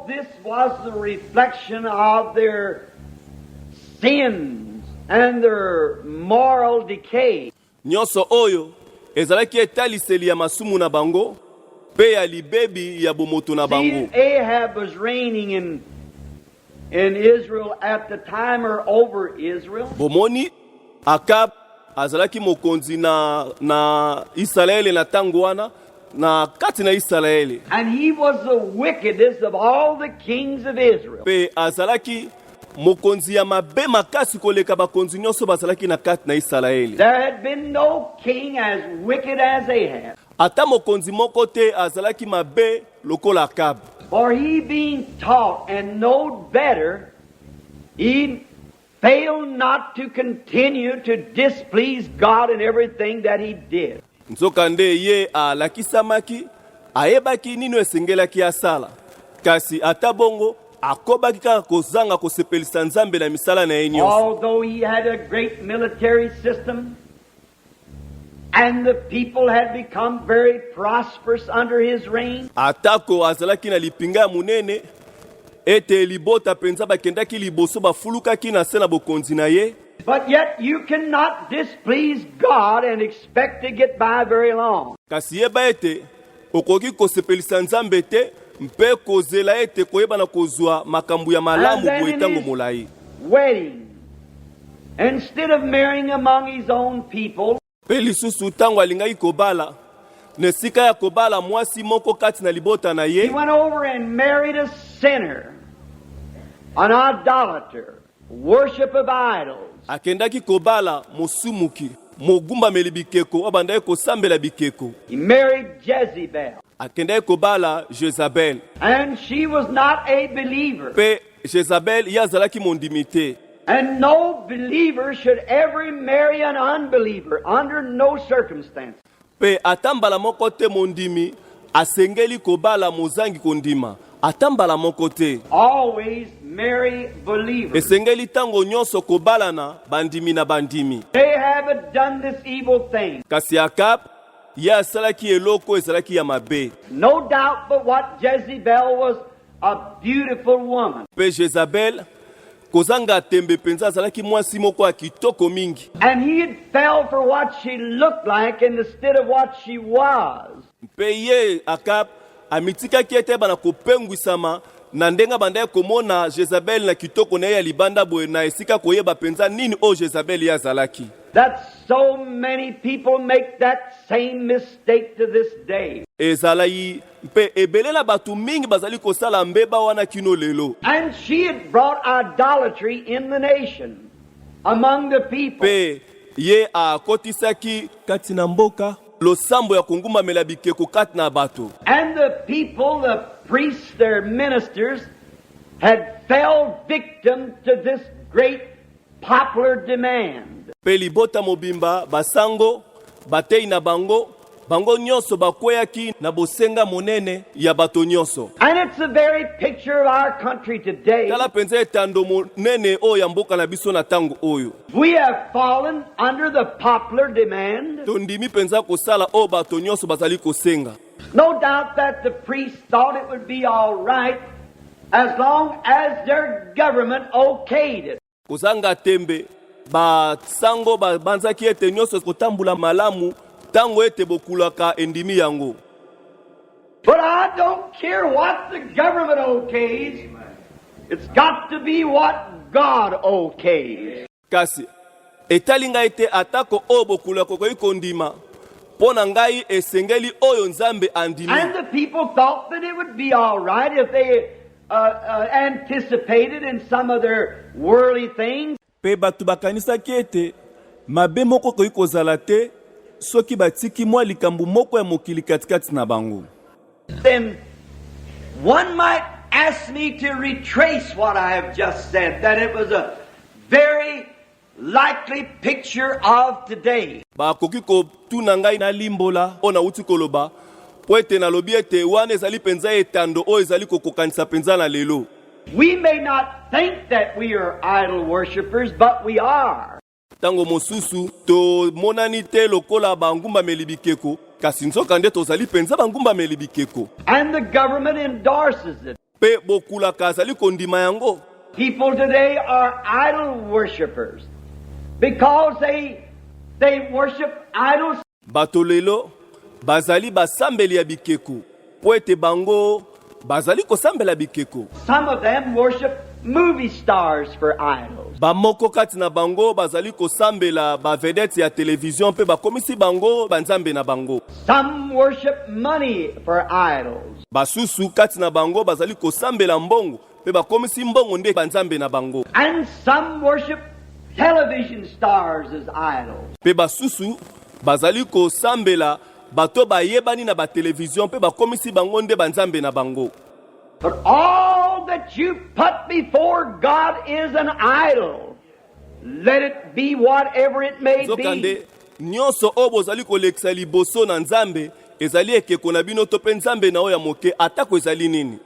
This was the reflection of their sins and their moral decay. Nyonso oyo ezalaki etaliseli ya masumu na bango pe ya libebi ya bomoto na bango. Ahab was reigning in Israel at the time, or over Israel. Bomoni Akab azalaki mokonzi na Israeli na tango wana na kati na Israeli. And he was the wickedest of all the kings of Israel. Pe azalaki mokonzi ya mabe makasi koleka bakonzi nyonso bazalaki na kati na Israeli. There had been no king as wicked as Ahab. Ata mokonzi moko te azalaki mabe lokola Akab. For he being taught and knowed better, he failed not to continue to displease God in everything that he did. Nzokande ye alakisamaki ayebaki nino esengelaki asala kasi atabongo akobaki kaka kozanga kosepelisa Nzambe na misala na ye nyonso. Although he had a great military system and the people had become very prosperous under his reign, atako azalaki na lipinga munene ete libota penza bakendaki liboso bafulukaki na se na bokonzi na ye. but yet you cannot displease God and expect to get by very long. Kasi yeba ete okoki kosepelisa Nzambe te mpe kozela ete koyeba na kozwa makambu ya malamu boetango molai. Wedding, instead of marrying among his own people, Pe lisusu tango alingaki kobala nesika ya kobala mwasi moko kati na libota na he ye, went over and married a sinner, an idolater, worship of idols. akendaki kobala mosumuki mogumba meli bikeko abandaki kosambela bikeko. He married Jezebel, Akendaki kobala Jezabel and she was not a believer. pe Jezabel ye azalaki mondimi te. And no believer should ever marry an unbeliever under no circumstance. Pe atambala moko te mondimi asengeli kobala mozangi kondima atambala moko te. Always marry believers. Esengeli tango nyonso kobala na bandimi na bandimi. They have done this evil thing. Kasi Akab ye asalaki eloko ezalaki ya mabe. No doubt but what Jezebel was a beautiful woman. Pe Jezabel kozanga tembe penza azalaki mwasi moko ya kitoko mingi. And he had fell for what she looked like instead of what she was. Pe ye Akab amitikaki ete bana kopengwisama na ndenga bandai komona Jezabel na kitoko na ye ya libanda boye na esika koyeba penza nini o Jezabel ya azalaki. That so many people make that same mistake to this day. Ezalai pe ebelela batu mingi bazali kosala mbeba wana kino lelo. And she had brought idolatry in the nation, among the people. Pe ye akotisaki kati na mboka losambo ya konguma mela bikeko kati na bato. And the people, the priests, their ministers, had fell victim to this great popular demand. Pe libota mobimba basango batei na bango nyonso bakweyaki na bosenga monene ya bato nyonso. And it's the very picture of our country today. Tala penza etando monene o ya mboka na biso na tango oyo. We have fallen under the popular demand. Tondimi penza kosala o bato nyonso bazali kosenga. No doubt that the priests thought it would be all right as long as their government okayed it. Kozanga tembe basango banzaki ete nyonso kotambula malamu tango ete bokulaka endimi yango. But I don't care what the government okays. It's got to be what God okays. Kasi etalinga ete atako o bokulaka koyi kondima pona ngai esengeli oyo Nzambe andimi. And the people thought that it would be all right if they anticipated in some of their worldly things. Pe batu bakanisaki ete mabe moko koyi kozala te soki batiki mwa likambu moko ya mokili katikati na bango. Then one might ask me to retrace what I have just said, that it was a very likely picture of today. Bakoki kotuna ngai na limbola ona uti koloba po ete nalobi ete wana ezali penza etando oyo ezali kokokanisa penza na lelo. We may not think that we are idol worshippers, but we are. Tango mosusu to monani te lokola bangumba melibikeko kasi nzoka nde tozali penza bangumba melibikeko. And the government endorses it. pe bokulaka azali kondima yango. People today are idol worshippers because they worship idols. Bato lelo bazali basambeli ya bikeko po ete bango bazali kosambela bikeko. Some of them worship movie stars for idols. Bamoko kati na bango bazali kosambela ba vedette ya television pe bakomisi bango banzambe na bango. Some worship money for idols. Basusu kati na bango bazali kosambela mbongo pe bakomisi mbongo nde banzambe na bango. And some worship television stars as idols. Pe basusu bazali kosambela bato bayebani na ba television pe bakomisi bango nde banzambe na bango. But all that you put before God is an idol. Let it be whatever it may Zokande be. nyonso oyo bozali kolekisa liboso na nzambe ezali ekeko na bino to pe nzambe na oyo ya moke atako ezali nini.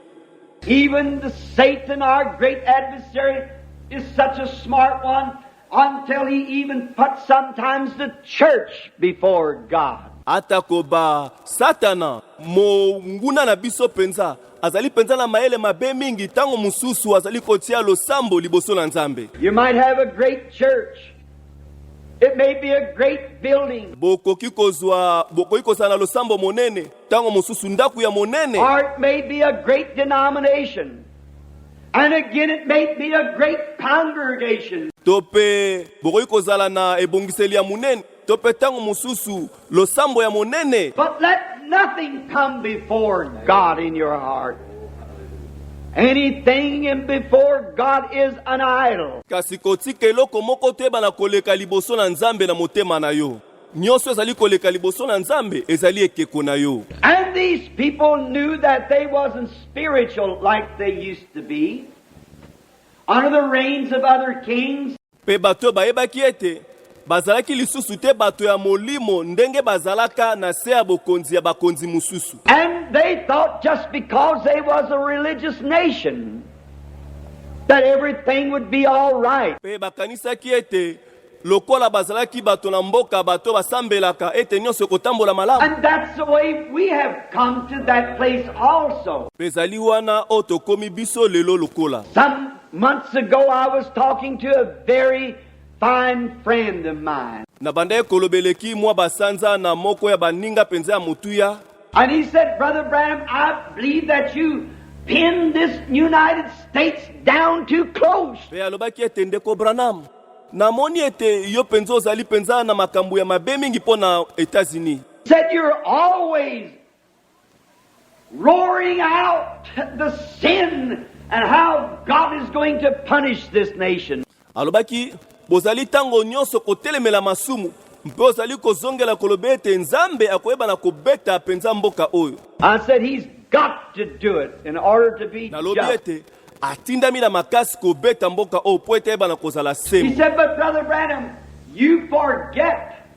Even the Satan, our great adversary, is such a smart one until he even puts sometimes the church before God. Atako ba Satana monguna na biso penza azali penza na maele mabe mingi tango mususu azali kotia losambo liboso na nzambe. You might have a great church. It may be a great building. Bokoki kozala losambo monene tango mususu ndaku ya monene. Or it may be a great denomination. And again it may be a great congregation. Tope bokoki kozala na ebongiseli ya monene tope tango mususu losambo ya monene. But let nothing come before God in your heart. Anything in before God is an idol. Kasi kotika eloko moko te bana koleka liboso na nzambe na motema na yo. Nyonso ezali koleka liboso na nzambe ezali ekeko na yo. And these people knew that they wasn't spiritual like they used to be. Under the reigns of other kings. Pe bato bayebaki ete bazalaki lisusu te bato ya molimo ndenge bazalaka na se ya bokonzi ya bakonzi mususu. And they thought just because they was a religious nation that everything would be all right. Pe bakanisaki ete lokola bazalaki bato na mboka bato basambelaka ete nyonso kotambola malamu. And that's the way we have come to that place also. Pe zali wana o tokomi biso lelo lokola. Some months ago I was talking to a very fine friend of mine. Na bandaye kolobeleki mwa basanza na moko ya baninga penza ya mutuya. And he said, Brother Branham, I believe that you pinned this United States down too close. Pe alobaki ete ndeko Branham. Namoni ete yo penza ozali penza na makambo ya mabe mingi po na Etats-Unis. He said, you're always roaring out the sin and how God is going to punish this nation. Alobaki bozali tango nyonso kotelemela masumu mpe ozali kozongela kolobe ete nzambe akoyeba na kobeta penza mboka oyo. I said he's got to do it in order to be Nalobi just. ete atindami na makasi kobeta mboka oyo po ete yeba na kozala He semu. said, but Brother Branham, you forget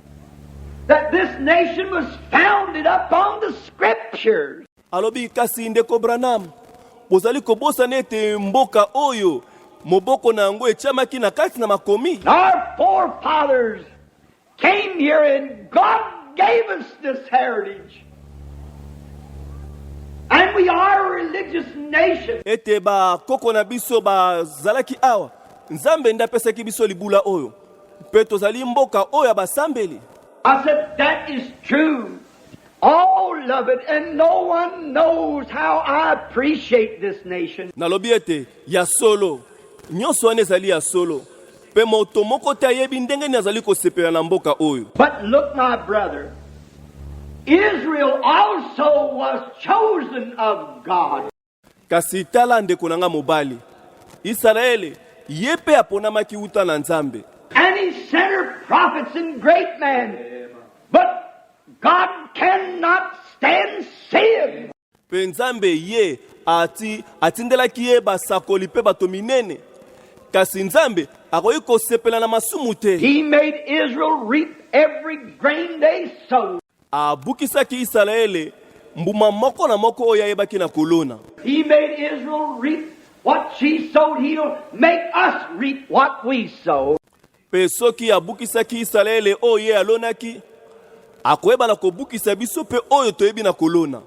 that this nation was founded upon the scriptures. Alobi kasi ndeko Branham bozali kobosana ete mboka oyo moboko na yango etiamaki na kati na makomi. Our forefathers came here and God gave us this heritage. And we are a religious nation. Ete ba koko na biso bazalaki awa nzambe nda pesaki biso libula oyo mpe tozali mboka oyo ya basambeli. I said, that is true. All of it, and no one knows how I appreciate this nation. Nalobi ete ya solo nyonso wana ezali ya solo pe moto moko te ayebi ndenge ni azali kosepela na mboka oyo. But look, my brother, Israel also was chosen of God. Kasi tala ndeko nanga mobali Israele ye pe aponamaki uta na nzambe. And he sent her prophets and great men. But God cannot stand sin. Pe nzambe ye atindelaki ye basakoli pe bato minene. Kasi nzambe akoyi kosepela na masumu te. He made Israel reap every grain they sowed. Abukisaki Israele mbuma moko na moko oyo ayebaki na kolona. He made Israel reap what she sowed. He'll make us reap what we sow. Pe soki abukisaki Israele oyo ye alonaki akoyeba na kobukisa biso pe oyo toyebi na kolona.